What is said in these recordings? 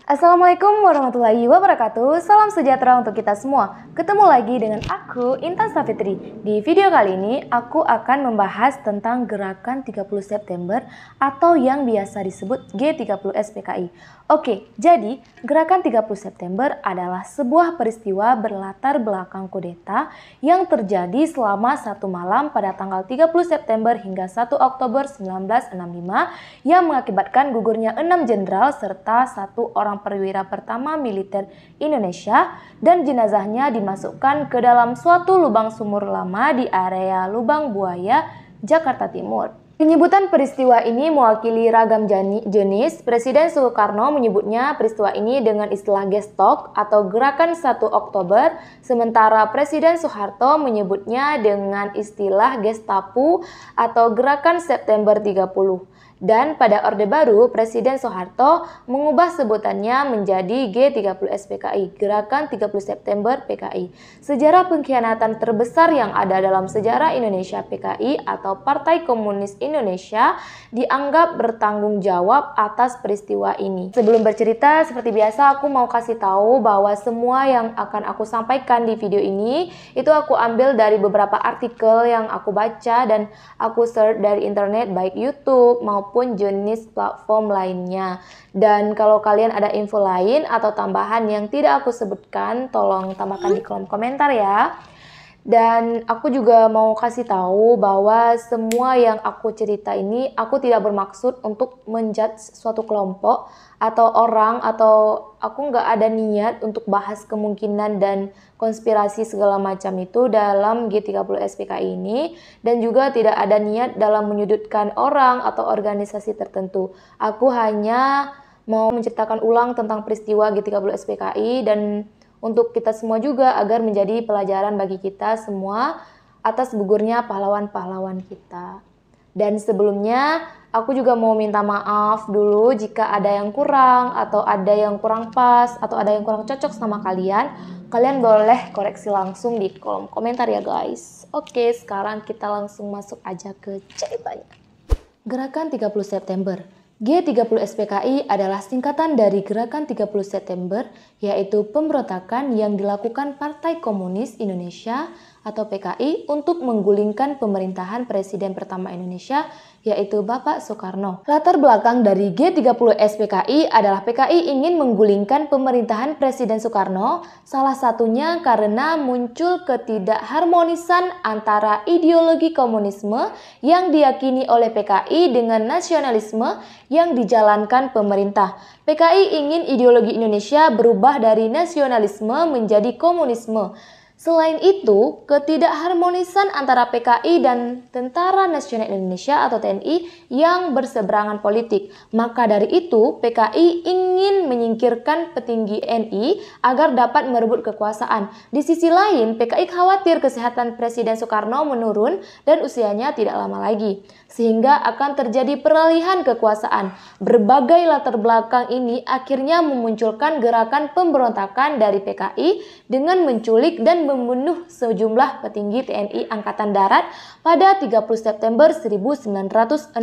Assalamualaikum warahmatullahi wabarakatuh. Salam sejahtera untuk kita semua. Ketemu lagi dengan aku, Intan Safitri. Di video kali ini, aku akan membahas tentang gerakan 30 September atau yang biasa disebut G30S PKI. Oke, jadi gerakan 30 September adalah sebuah peristiwa berlatar belakang kudeta yang terjadi selama satu malam pada tanggal 30 September hingga 1 Oktober 1965 yang mengakibatkan gugurnya 6 jenderal serta satu orang perwira pertama militer Indonesia dan jenazahnya dimasukkan ke dalam suatu lubang sumur lama di area Lubang Buaya, Jakarta Timur. Penyebutan peristiwa ini mewakili ragam jenis. Presiden Soekarno menyebutnya peristiwa ini dengan istilah gestok atau gerakan 1 Oktober, sementara Presiden Soeharto menyebutnya dengan istilah gestapu atau gerakan September 30. Dan pada Orde Baru, Presiden Soeharto mengubah sebutannya menjadi G30S PKI, Gerakan 30 September PKI. Sejarah pengkhianatan terbesar yang ada dalam sejarah Indonesia PKI atau Partai Komunis Indonesia dianggap bertanggung jawab atas peristiwa ini. Sebelum bercerita, seperti biasa aku mau kasih tahu bahwa semua yang akan aku sampaikan di video ini itu aku ambil dari beberapa artikel yang aku baca dan aku search dari internet baik YouTube maupun jenis platform lainnya. Dan kalau kalian ada info lain atau tambahan yang tidak aku sebutkan, tolong tambahkan di kolom komentar ya. Dan aku juga mau kasih tahu bahwa semua yang aku cerita ini aku tidak bermaksud untuk menjudge suatu kelompok atau orang, atau aku nggak ada niat untuk bahas kemungkinan dan konspirasi segala macam itu dalam G30 SPKI ini, dan juga tidak ada niat dalam menyudutkan orang atau organisasi tertentu. Aku hanya mau menceritakan ulang tentang peristiwa G30 SPKI dan untuk kita semua juga agar menjadi pelajaran bagi kita semua atas gugurnya pahlawan-pahlawan kita. Dan sebelumnya aku juga mau minta maaf dulu jika ada yang kurang atau ada yang kurang pas atau ada yang kurang cocok sama kalian. Kalian boleh koreksi langsung di kolom komentar ya guys. Oke, sekarang kita langsung masuk aja ke ceritanya. Gerakan 30 September. G30 SPKI adalah singkatan dari Gerakan 30 September, yaitu pemberontakan yang dilakukan Partai Komunis Indonesia atau PKI untuk menggulingkan pemerintahan Presiden pertama Indonesia, yaitu Bapak Soekarno. Latar belakang dari G30 SPKI adalah PKI ingin menggulingkan pemerintahan Presiden Soekarno, salah satunya karena muncul ketidakharmonisan antara ideologi komunisme yang diyakini oleh PKI dengan nasionalisme yang dijalankan pemerintah. PKI ingin ideologi Indonesia berubah dari nasionalisme menjadi komunisme. Selain itu, ketidakharmonisan antara PKI dan Tentara Nasional Indonesia atau TNI yang berseberangan politik. Maka dari itu, PKI ingin menyingkirkan petinggi NI agar dapat merebut kekuasaan. Di sisi lain, PKI khawatir kesehatan Presiden Soekarno menurun dan usianya tidak lama lagi, sehingga akan terjadi peralihan kekuasaan. Berbagai latar belakang ini akhirnya memunculkan gerakan pemberontakan dari PKI dengan menculik dan membunuh sejumlah petinggi TNI Angkatan Darat pada 30 September 1965.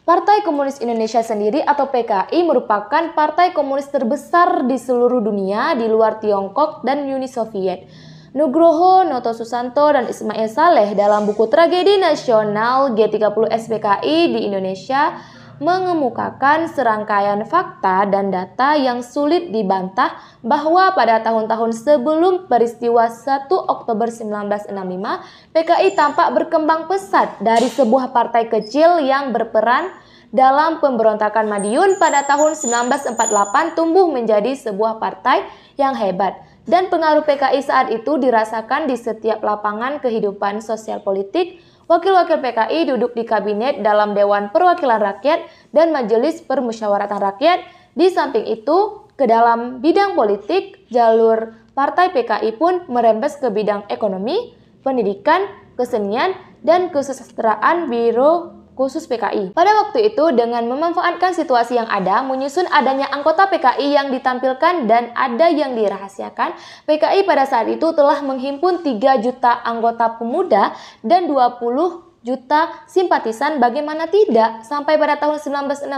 Partai Komunis Indonesia sendiri atau PKI merupakan partai komunis terbesar di seluruh dunia di luar Tiongkok dan Uni Soviet. Nugroho, Noto Susanto, dan Ismail Saleh dalam buku Tragedi Nasional G30 SPKI di Indonesia mengemukakan serangkaian fakta dan data yang sulit dibantah bahwa pada tahun-tahun sebelum peristiwa 1 Oktober 1965, PKI tampak berkembang pesat dari sebuah partai kecil yang berperan dalam pemberontakan Madiun pada tahun 1948 tumbuh menjadi sebuah partai yang hebat. Dan pengaruh PKI saat itu dirasakan di setiap lapangan kehidupan sosial politik. Wakil-wakil PKI duduk di kabinet dalam Dewan Perwakilan Rakyat dan Majelis Permusyawaratan Rakyat. Di samping itu, ke dalam bidang politik, jalur partai PKI pun merembes ke bidang ekonomi, pendidikan, kesenian, dan kesusastraan biro khusus PKI. Pada waktu itu, dengan memanfaatkan situasi yang ada, menyusun adanya anggota PKI yang ditampilkan dan ada yang dirahasiakan, PKI pada saat itu telah menghimpun 3 juta anggota pemuda dan 20 juta simpatisan. Bagaimana tidak? Sampai pada tahun 1965,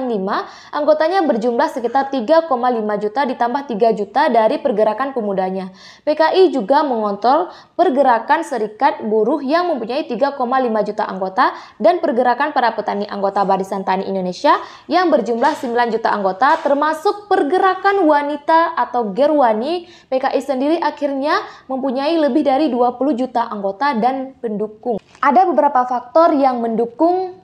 anggotanya berjumlah sekitar 3,5 juta ditambah 3 juta dari pergerakan pemudanya. PKI juga mengontrol pergerakan serikat buruh yang mempunyai 3,5 juta anggota dan pergerakan para petani anggota Barisan Tani Indonesia yang berjumlah 9 juta anggota, termasuk pergerakan wanita atau Gerwani. PKI sendiri akhirnya mempunyai lebih dari 20 juta anggota dan pendukung. Ada beberapa faktor yang mendukung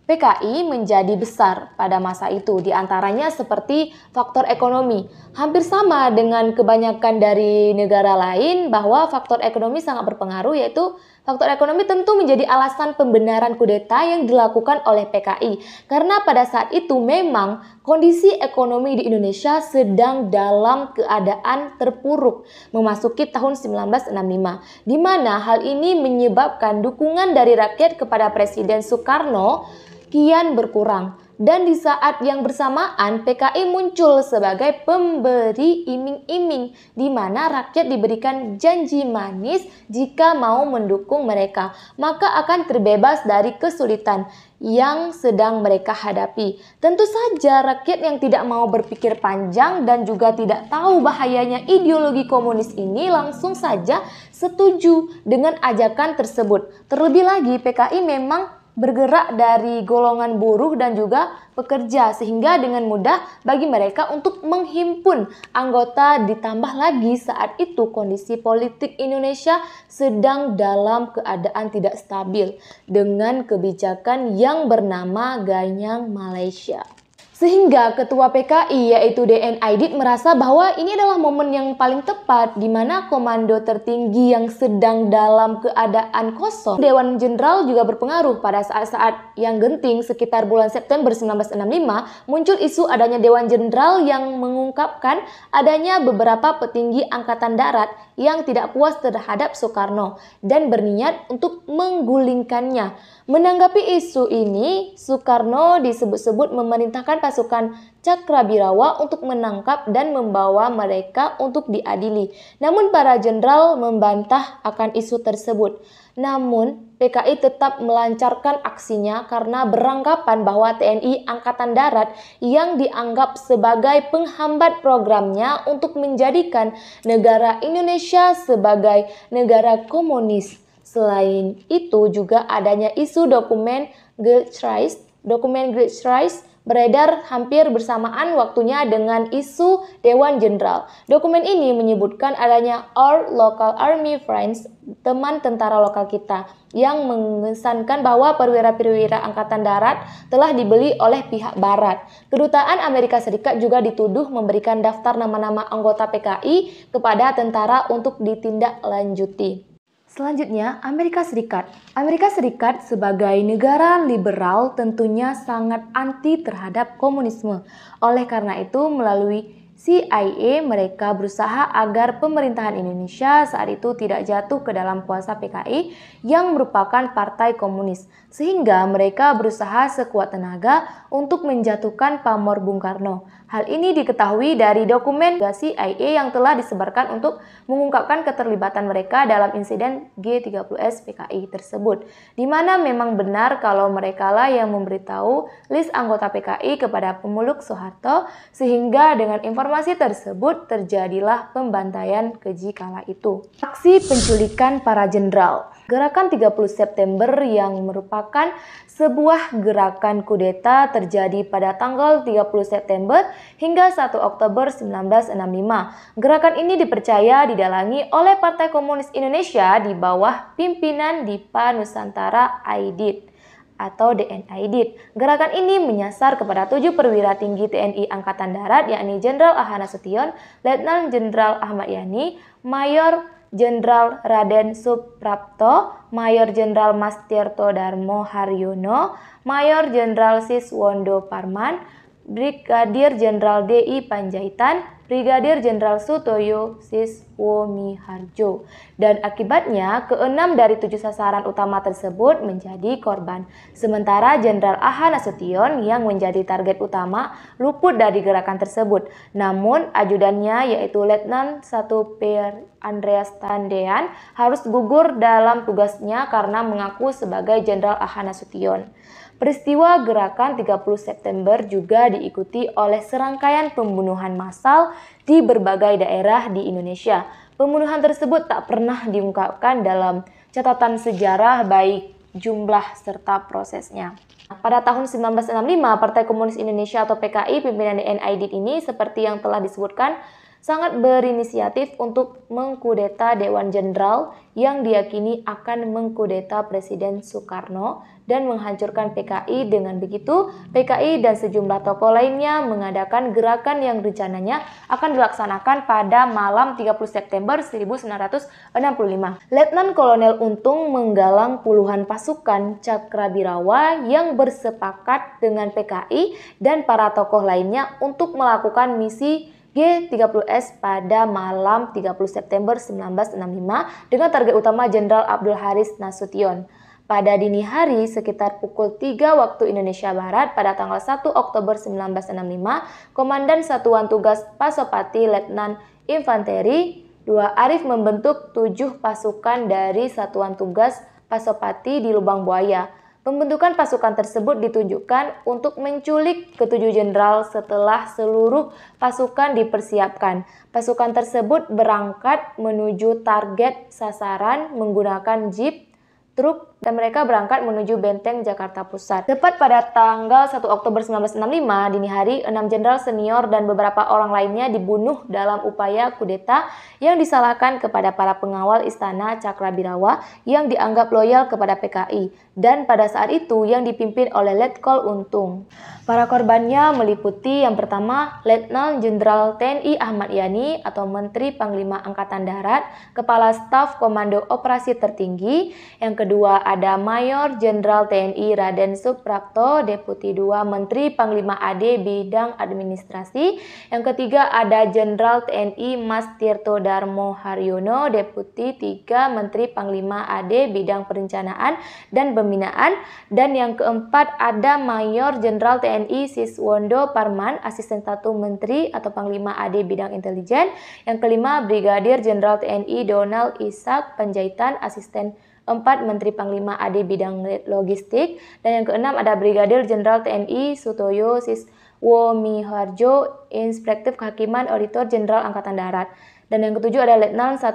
PKI menjadi besar pada masa itu, diantaranya seperti faktor ekonomi. Hampir sama dengan kebanyakan dari negara lain bahwa faktor ekonomi sangat berpengaruh, yaitu faktor ekonomi tentu menjadi alasan pembenaran kudeta yang dilakukan oleh PKI. Karena pada saat itu memang kondisi ekonomi di Indonesia sedang dalam keadaan terpuruk memasuki tahun 1965, di mana hal ini menyebabkan dukungan dari rakyat kepada Presiden Soekarno kian berkurang. Dan di saat yang bersamaan PKI muncul sebagai pemberi iming-iming, di mana rakyat diberikan janji manis jika mau mendukung mereka, maka akan terbebas dari kesulitan yang sedang mereka hadapi. Tentu saja rakyat yang tidak mau berpikir panjang dan juga tidak tahu bahayanya ideologi komunis ini langsung saja setuju dengan ajakan tersebut. Terlebih lagi PKI memang bergerak dari golongan buruh dan juga pekerja, sehingga dengan mudah bagi mereka untuk menghimpun anggota, ditambah lagi saat itu kondisi politik Indonesia sedang dalam keadaan tidak stabil dengan kebijakan yang bernama Ganyang Malaysia. Sehingga ketua PKI yaitu DN Aidit merasa bahwa ini adalah momen yang paling tepat di mana komando tertinggi yang sedang dalam keadaan kosong. Dewan Jenderal juga berpengaruh pada saat-saat yang genting sekitar bulan September 1965 muncul isu adanya Dewan Jenderal yang mengungkapkan adanya beberapa petinggi Angkatan Darat yang tidak puas terhadap Soekarno dan berniat untuk menggulingkannya. Menanggapi isu ini, Soekarno disebut-sebut memerintahkan pasukan Cakrabirawa untuk menangkap dan membawa mereka untuk diadili. Namun para jenderal membantah akan isu tersebut. Namun PKI tetap melancarkan aksinya karena beranggapan bahwa TNI Angkatan Darat yang dianggap sebagai penghambat programnya untuk menjadikan negara Indonesia sebagai negara komunis. Selain itu juga adanya isu dokumen Gilchrist beredar hampir bersamaan waktunya dengan isu Dewan Jenderal. Dokumen ini menyebutkan adanya Our Local Army Friends, teman tentara lokal kita, yang mengesankan bahwa perwira-perwira Angkatan Darat telah dibeli oleh pihak Barat. Kedutaan Amerika Serikat juga dituduh memberikan daftar nama-nama anggota PKI kepada tentara untuk ditindaklanjuti. Selanjutnya, Amerika Serikat. Amerika Serikat sebagai negara liberal tentunya sangat anti terhadap komunisme. Oleh karena itu, melalui CIA mereka berusaha agar pemerintahan Indonesia saat itu tidak jatuh ke dalam kuasa PKI yang merupakan partai komunis, sehingga mereka berusaha sekuat tenaga untuk menjatuhkan pamor Bung Karno. Hal ini diketahui dari dokumen CIA yang telah disebarkan untuk mengungkapkan keterlibatan mereka dalam insiden G30S PKI tersebut, di mana memang benar kalau merekalah yang memberitahu list anggota PKI kepada pemeluk Soeharto, sehingga dengan informasi tersebut terjadilah pembantaian keji kala itu. Aksi penculikan para jenderal. Gerakan 30 September yang merupakan sebuah gerakan kudeta terjadi pada tanggal 30 September hingga 1 Oktober 1965. Gerakan ini dipercaya didalangi oleh Partai Komunis Indonesia di bawah pimpinan Dipa Nusantara Aidit atau DN Aidit. Gerakan ini menyasar kepada 7 perwira tinggi TNI Angkatan Darat, yakni Jenderal Aha Nasution, Letnan Jenderal Ahmad Yani, Mayor Jenderal Raden Suprapto, Mayor Jenderal Mas Tirto Darmo Haryono, Mayor Jenderal Siswondo Parman, Brigadir Jenderal D.I. Panjaitan, Brigadir Jenderal Sutoyo Siswomiharjo. Dan akibatnya, ke-6 dari 7 sasaran utama tersebut menjadi korban. Sementara Jenderal A.H. Nasution yang menjadi target utama luput dari gerakan tersebut. Namun, ajudannya yaitu Letnan 1 Per Andreas Tandean harus gugur dalam tugasnya karena mengaku sebagai Jenderal A.H. Nasution. Peristiwa gerakan 30 September juga diikuti oleh serangkaian pembunuhan massal di berbagai daerah di Indonesia. Pembunuhan tersebut tak pernah diungkapkan dalam catatan sejarah baik jumlah serta prosesnya. Pada tahun 1965, Partai Komunis Indonesia atau PKI pimpinan DN Aidit ini seperti yang telah disebutkan sangat berinisiatif untuk mengkudeta Dewan Jenderal yang diyakini akan mengkudeta Presiden Soekarno dan menghancurkan PKI. Dengan begitu, PKI dan sejumlah tokoh lainnya mengadakan gerakan yang rencananya akan dilaksanakan pada malam 30 September 1965. Letnan Kolonel Untung menggalang puluhan pasukan Cakrabirawa yang bersepakat dengan PKI dan para tokoh lainnya untuk melakukan misi G30S pada malam 30 September 1965 dengan target utama Jenderal Abdul Haris Nasution. Pada dini hari sekitar pukul 3 waktu Indonesia Barat pada tanggal 1 Oktober 1965, Komandan Satuan Tugas Pasopati Letnan Infanteri II Arif membentuk 7 pasukan dari Satuan Tugas Pasopati di Lubang Buaya. Pembentukan pasukan tersebut ditunjukkan untuk menculik ke-7 jenderal setelah seluruh pasukan dipersiapkan. Pasukan tersebut berangkat menuju target sasaran menggunakan jeep, truk, dan mereka berangkat menuju Benteng Jakarta Pusat. Tepat pada tanggal 1 Oktober 1965, dini hari, 6 jenderal senior dan beberapa orang lainnya dibunuh dalam upaya kudeta yang disalahkan kepada para pengawal Istana Cakrabirawa yang dianggap loyal kepada PKI, dan pada saat itu yang dipimpin oleh Letkol Untung. Para korbannya meliputi yang pertama, Letnan Jenderal TNI Ahmad Yani atau Menteri Panglima Angkatan Darat, Kepala Staf Komando Operasi Tertinggi. Yang kedua ada Mayor Jenderal TNI Raden Suprapto, Deputi 2 Menteri Panglima AD Bidang Administrasi. Yang ketiga ada Jenderal TNI Mas Tirto Darmo Haryono, Deputi 3 Menteri Panglima AD Bidang Perencanaan dan Pembinaan. Dan yang keempat ada Mayor Jenderal TNI Siswondo Parman, Asisten 1 Menteri atau Panglima AD Bidang Intelijen. Yang kelima Brigadir Jenderal TNI Donald Ishak Panjaitan, Asisten 4 Menteri Panglima AD Bidang Logistik. Dan yang keenam ada Brigadir Jenderal TNI Sutoyo Siswomiharjo, Inspektif Kehakiman Auditor Jenderal Angkatan Darat. Dan yang ketujuh ada Letnan 1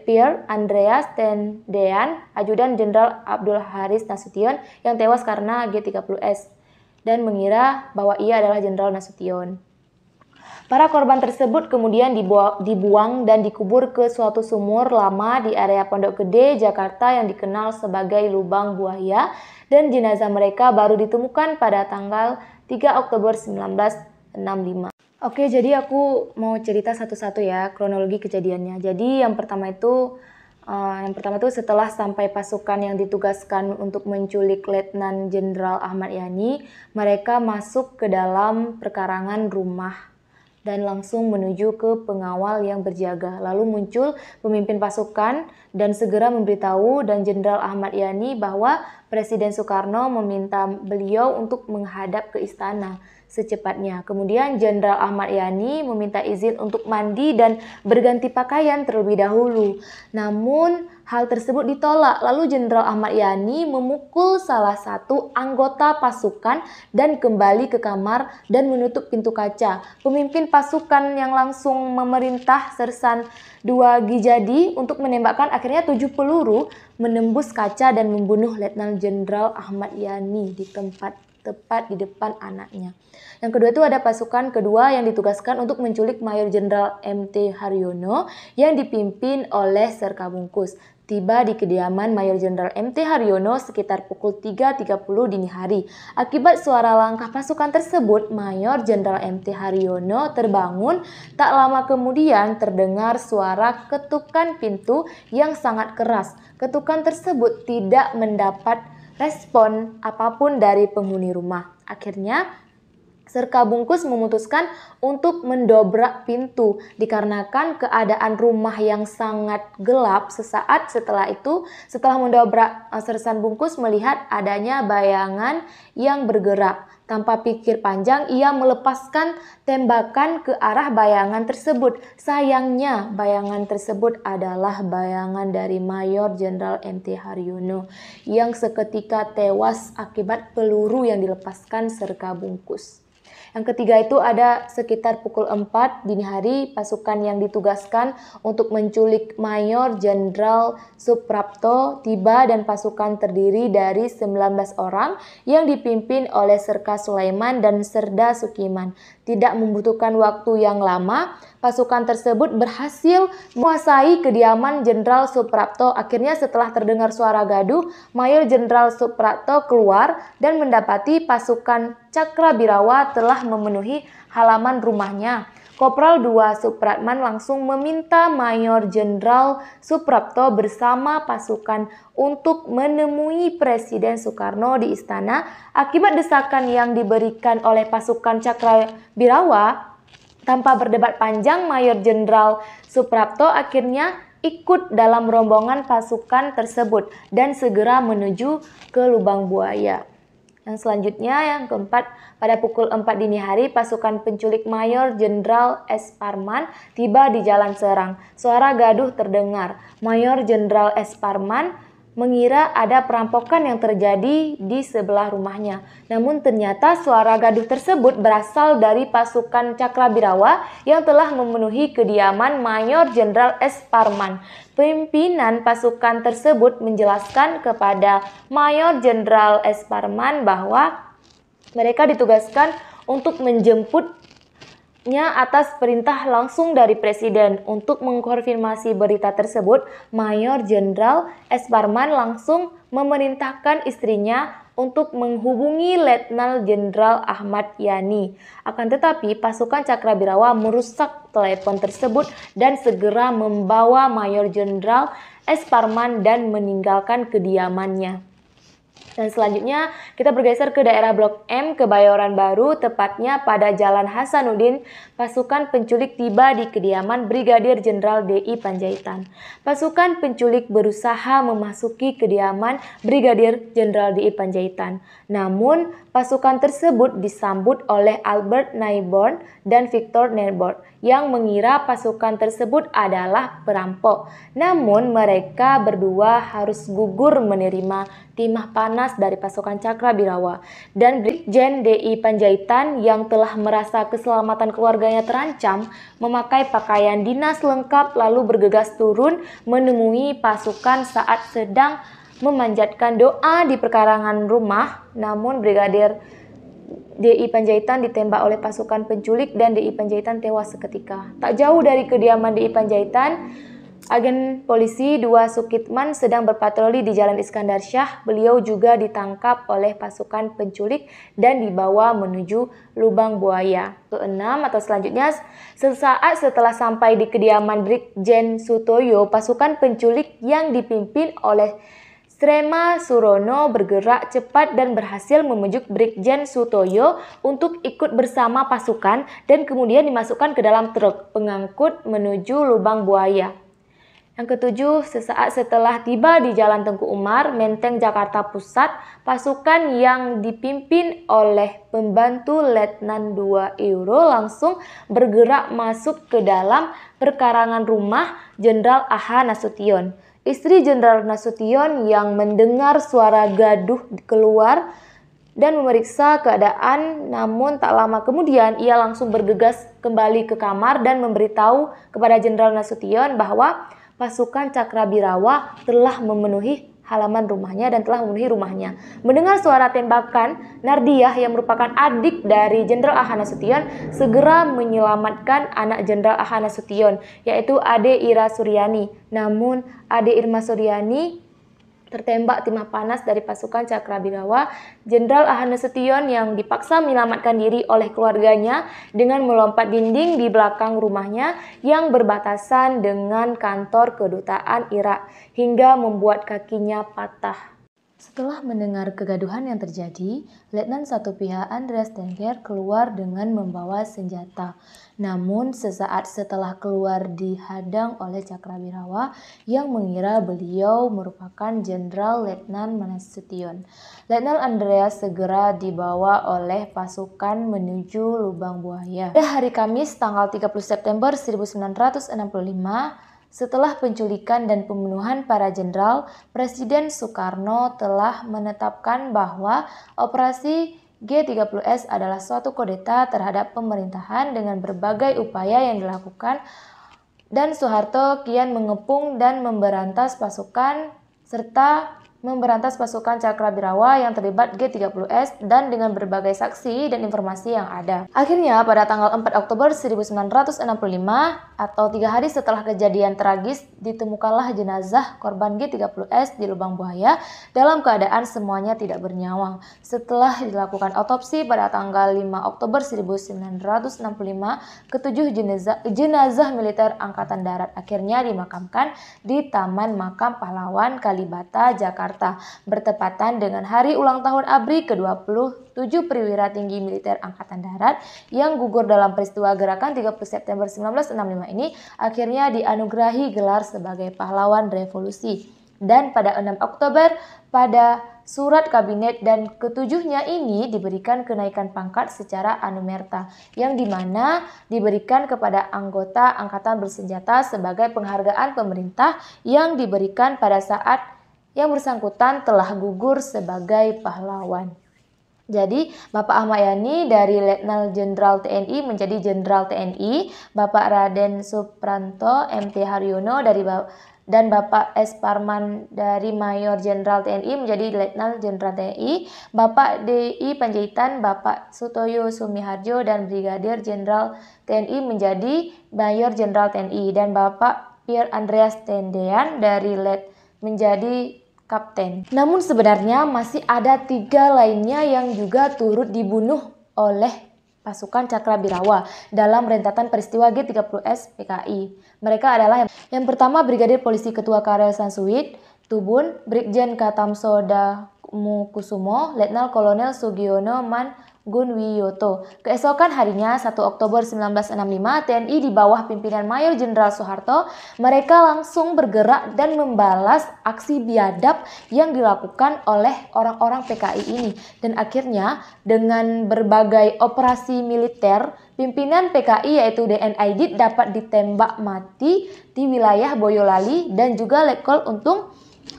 Per Andreas Tandean, Ajudan Jenderal Abdul Haris Nasution yang tewas karena G30S dan mengira bahwa ia adalah Jenderal Nasution. Para korban tersebut kemudian dibuang dan dikubur ke suatu sumur lama di area Pondok Gede, Jakarta yang dikenal sebagai Lubang Buaya, dan jenazah mereka baru ditemukan pada tanggal 3 Oktober 1965. Oke, jadi aku mau cerita satu-satu ya kronologi kejadiannya. Jadi yang pertama itu setelah sampai pasukan yang ditugaskan untuk menculik Letnan Jenderal Ahmad Yani, mereka masuk ke dalam perkarangan rumah dan langsung menuju ke pengawal yang berjaga. Lalu muncul pemimpin pasukan dan segera memberitahu dan Jenderal Ahmad Yani bahwa Presiden Soekarno meminta beliau untuk menghadap ke istana secepatnya. Kemudian Jenderal Ahmad Yani meminta izin untuk mandi dan berganti pakaian terlebih dahulu. Namun hal tersebut ditolak. Lalu Jenderal Ahmad Yani memukul salah satu anggota pasukan dan kembali ke kamar dan menutup pintu kaca. Pemimpin pasukan yang langsung memerintah Sersan II Gijadi untuk menembakkan akhirnya 7 peluru menembus kaca dan membunuh Letnan Jenderal Ahmad Yani di tempat tepat di depan anaknya. Yang kedua itu ada pasukan kedua yang ditugaskan untuk menculik Mayor Jenderal MT Haryono yang dipimpin oleh Serkabungkus. Tiba di kediaman Mayor Jenderal MT Haryono sekitar pukul 3.30 dini hari. Akibat suara langkah pasukan tersebut, Mayor Jenderal MT Haryono terbangun. Tak lama kemudian terdengar suara ketukan pintu yang sangat keras. Ketukan tersebut tidak mendapat respon apapun dari penghuni rumah. Akhirnya Serka Bungkus memutuskan untuk mendobrak pintu dikarenakan keadaan rumah yang sangat gelap. Sesaat setelah itu, setelah mendobrak, Sersan Bungkus melihat adanya bayangan yang bergerak. Tanpa pikir panjang, ia melepaskan tembakan ke arah bayangan tersebut. Sayangnya, bayangan tersebut adalah bayangan dari Mayor Jenderal M.T. Haryono yang seketika tewas akibat peluru yang dilepaskan Serka Bungkus. Yang ketiga itu ada sekitar pukul 4 dini hari, pasukan yang ditugaskan untuk menculik Mayor Jenderal Suprapto tiba dan pasukan terdiri dari 19 orang yang dipimpin oleh Serka Sulaiman dan Serda Sukiman. Tidak membutuhkan waktu yang lama, pasukan tersebut berhasil menguasai kediaman Jenderal Suprapto. Akhirnya setelah terdengar suara gaduh, Mayor Jenderal Suprapto keluar dan mendapati pasukan Cakrabirawa telah memenuhi halaman rumahnya. Kopral II Supratman langsung meminta Mayor Jenderal Suprapto bersama pasukan untuk menemui Presiden Soekarno di istana. Akibat desakan yang diberikan oleh pasukan Cakrabirawa, tanpa berdebat panjang, Mayor Jenderal Suprapto akhirnya ikut dalam rombongan pasukan tersebut dan segera menuju ke Lubang Buaya. Yang selanjutnya, yang keempat, pada pukul 4 dini hari, pasukan penculik Mayor Jenderal S. Parman tiba di Jalan Serang. Suara gaduh terdengar. Mayor Jenderal S. Parman mengira ada perampokan yang terjadi di sebelah rumahnya. Namun ternyata suara gaduh tersebut berasal dari pasukan Cakrabirawa yang telah memenuhi kediaman Mayor Jenderal S. Parman. Pimpinan pasukan tersebut menjelaskan kepada Mayor Jenderal S. Parman bahwa mereka ditugaskan untuk menjemputnya atas perintah langsung dari Presiden. Untuk mengkonfirmasi berita tersebut, Mayor Jenderal S. Parman langsung memerintahkan istrinya untuk menghubungi Letnan Jenderal Ahmad Yani. Akan tetapi, pasukan Cakrabirawa merusak telepon tersebut dan segera membawa Mayor Jenderal S. Parman dan meninggalkan kediamannya. Dan selanjutnya kita bergeser ke daerah Blok M, Kebayoran Baru, tepatnya pada Jalan Hasanuddin. Pasukan penculik tiba di kediaman Brigadir Jenderal D.I. Panjaitan. Pasukan penculik berusaha memasuki kediaman Brigadir Jenderal D.I. Panjaitan. Namun pasukan tersebut disambut oleh Albert Naiborn dan Victor Nerbord yang mengira pasukan tersebut adalah perampok. Namun mereka berdua harus gugur menerima timah panas dari pasukan Cakrabirawa, dan Brigjen D.I. Panjaitan yang telah merasa keselamatan keluarganya terancam memakai pakaian dinas lengkap lalu bergegas turun menemui pasukan saat sedang memanjatkan doa di perkarangan rumah. Namun Brigadir D.I. Panjaitan ditembak oleh pasukan penculik dan D.I. Panjaitan tewas seketika. Tak jauh dari kediaman D.I. Panjaitan, agen polisi 2 Sukitman sedang berpatroli di Jalan Iskandar Syah. Beliau juga ditangkap oleh pasukan penculik dan dibawa menuju Lubang Buaya. Keenam atau selanjutnya, sesaat setelah sampai di kediaman Brigjen Sutoyo, pasukan penculik yang dipimpin oleh Srema Surono bergerak cepat dan berhasil membujuk Brigjen Sutoyo untuk ikut bersama pasukan dan kemudian dimasukkan ke dalam truk pengangkut menuju Lubang Buaya. Yang ketujuh, sesaat setelah tiba di Jalan Tengku Umar, Menteng, Jakarta Pusat, pasukan yang dipimpin oleh pembantu Letnan II Euro langsung bergerak masuk ke dalam perkarangan rumah Jenderal A.H. Nasution. Istri Jenderal Nasution yang mendengar suara gaduh keluar dan memeriksa keadaan, namun tak lama kemudian ia langsung bergegas kembali ke kamar dan memberitahu kepada Jenderal Nasution bahwa pasukan Cakrabirawa telah memenuhi halaman rumahnya dan telah memenuhi rumahnya. Mendengar suara tembakan, Nardiah yang merupakan adik dari Jenderal A.H. Nasution segera menyelamatkan anak Jenderal A.H. Nasution, yaitu Ade Ira Suryani. Namun Ade Irma Suryani tertembak timah panas dari pasukan Cakrabirawa. Jenderal A.H. Nasution yang dipaksa menyelamatkan diri oleh keluarganya dengan melompat dinding di belakang rumahnya yang berbatasan dengan kantor kedutaan Irak hingga membuat kakinya patah. Setelah mendengar kegaduhan yang terjadi, Letnan satu pihak Andreas Tenger keluar dengan membawa senjata. Namun sesaat setelah keluar dihadang oleh Cakrawirawa yang mengira beliau merupakan Jenderal Letnan Manasution. Letnan Andreas segera dibawa oleh pasukan menuju Lubang Buaya. Pada hari Kamis tanggal 30 September 1965, setelah penculikan dan pembunuhan para jenderal, Presiden Soekarno telah menetapkan bahwa operasi G30S adalah suatu kudeta terhadap pemerintahan dengan berbagai upaya yang dilakukan, dan Soeharto kian mengepung dan memberantas pasukan Cakrawirawa yang terlibat G30S dan dengan berbagai saksi dan informasi yang ada. Akhirnya pada tanggal 4 Oktober 1965 atau 3 hari setelah kejadian tragis, ditemukanlah jenazah korban G30S di Lubang Buaya dalam keadaan semuanya tidak bernyawa. Setelah dilakukan otopsi pada tanggal 5 Oktober 1965, ketujuh jenazah militer Angkatan Darat akhirnya dimakamkan di Taman Makam Pahlawan Kalibata, Jakarta, bertepatan dengan hari ulang tahun ABRI ke-27 perwira tinggi militer Angkatan Darat yang gugur dalam peristiwa gerakan 30 September 1965 ini akhirnya dianugerahi gelar sebagai pahlawan revolusi. Dan pada 6 Oktober pada surat kabinet dan ketujuhnya ini diberikan kenaikan pangkat secara anumerta yang dimana diberikan kepada anggota angkatan bersenjata sebagai penghargaan pemerintah yang diberikan pada saat yang bersangkutan telah gugur sebagai pahlawan. Jadi, Bapak Ahmad Yani dari Letnan Jenderal TNI menjadi Jenderal TNI, Bapak Raden Supranto MT Haryono dan Bapak S. Parman dari Mayor Jenderal TNI menjadi Letnan Jenderal TNI, Bapak D.I. Panjaitan, Bapak Sutoyo Sumiharjo dan Brigadir Jenderal TNI menjadi Mayor Jenderal TNI, dan Bapak Pierre Andreas Tendean dari Let menjadi Kapten. Namun sebenarnya masih ada 3 lainnya yang juga turut dibunuh oleh pasukan Cakrawirawa dalam rentetan peristiwa G30S PKI. Mereka adalah yang pertama Brigadir Polisi Ketua Karel Sansuit Tubun, Brigjen Katamso Damukusumo, Letnan Kolonel Sugiono Mangunwiyoto. Keesokan harinya 1 Oktober 1965, TNI di bawah pimpinan Mayor Jenderal Soeharto, mereka langsung bergerak dan membalas aksi biadab yang dilakukan oleh orang-orang PKI ini. Dan akhirnya dengan berbagai operasi militer, pimpinan PKI yaitu DN Aidit dapat ditembak mati di wilayah Boyolali, dan juga Letkol Untung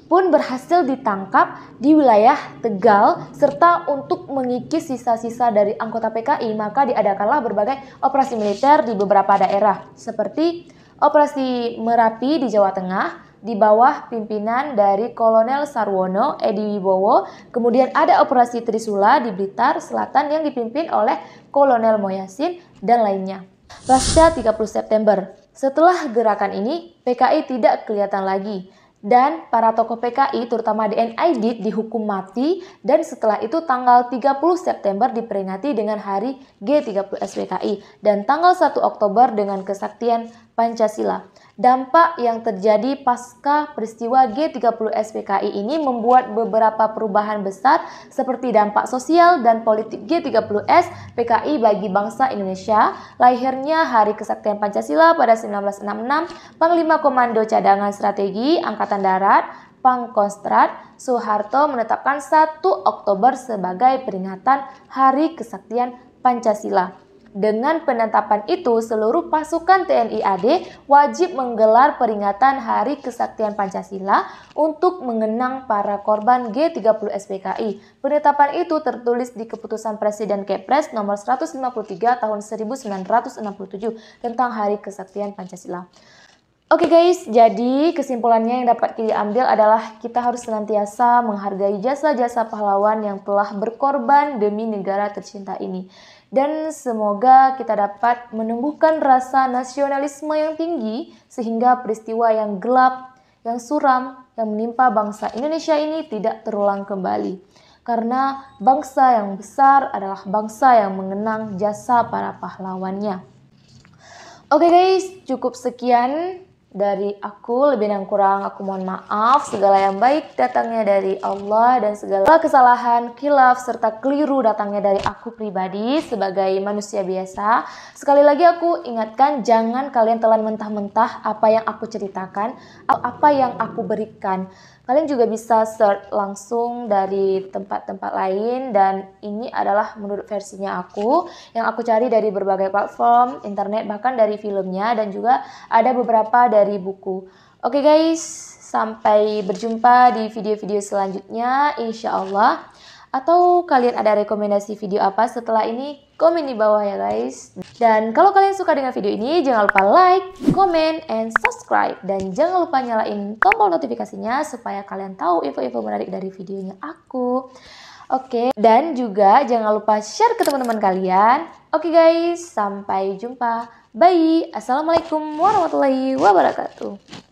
pun berhasil ditangkap di wilayah Tegal. Serta untuk mengikis sisa-sisa dari anggota PKI, maka diadakanlah berbagai operasi militer di beberapa daerah seperti Operasi Merapi di Jawa Tengah di bawah pimpinan dari Kolonel Sarwono Edi Wibowo. Kemudian ada Operasi Trisula di Blitar Selatan yang dipimpin oleh Kolonel Moyasin dan lainnya. Pasca 30 September, setelah gerakan ini PKI tidak kelihatan lagi, dan para tokoh PKI terutama DN Aidit dihukum mati, dan setelah itu tanggal 30 September diperingati dengan hari G30S PKI dan tanggal 1 Oktober dengan kesaktian Pancasila. Dampak yang terjadi pasca peristiwa G30S PKI ini membuat beberapa perubahan besar seperti dampak sosial dan politik G30S PKI bagi bangsa Indonesia. Lahirnya Hari Kesaktian Pancasila pada 1966, Panglima Komando Cadangan Strategi Angkatan Darat Pangkostrat Soeharto menetapkan 1 Oktober sebagai peringatan Hari Kesaktian Pancasila. Dengan penetapan itu, seluruh pasukan TNI AD wajib menggelar peringatan Hari Kesaktian Pancasila untuk mengenang para korban G30S PKI. Penetapan itu tertulis di Keputusan Presiden Kepres nomor 153 tahun 1967 tentang Hari Kesaktian Pancasila. Oke guys, jadi kesimpulannya yang dapat diambil adalah kita harus senantiasa menghargai jasa-jasa pahlawan yang telah berkorban demi negara tercinta ini. Dan semoga kita dapat menumbuhkan rasa nasionalisme yang tinggi sehingga peristiwa yang gelap, yang suram, yang menimpa bangsa Indonesia ini tidak terulang kembali. Karena bangsa yang besar adalah bangsa yang mengenang jasa para pahlawannya. Oke guys, cukup sekian Dari aku lebih dan kurang aku mohon maaf. Segala yang baik datangnya dari Allah dan segala kesalahan, khilaf serta keliru datangnya dari aku pribadi sebagai manusia biasa. Sekali lagi aku ingatkan, jangan kalian telan mentah-mentah apa yang aku ceritakan, apa yang aku berikan. Kalian juga bisa search langsung dari tempat-tempat lain, dan ini adalah menurut versinya aku yang aku cari dari berbagai platform internet, bahkan dari filmnya, dan juga ada beberapa dari buku. Oke guys, sampai berjumpa di video-video selanjutnya insya Allah. Atau kalian ada rekomendasi video apa setelah ini? Komen di bawah ya guys. Dan kalau kalian suka dengan video ini, jangan lupa like, comment, and subscribe. Dan jangan lupa nyalain tombol notifikasinya supaya kalian tahu info-info menarik dari videonya aku. Oke, dan juga jangan lupa share ke teman-teman kalian. Oke guys, sampai jumpa. Bye. Assalamualaikum warahmatullahi wabarakatuh.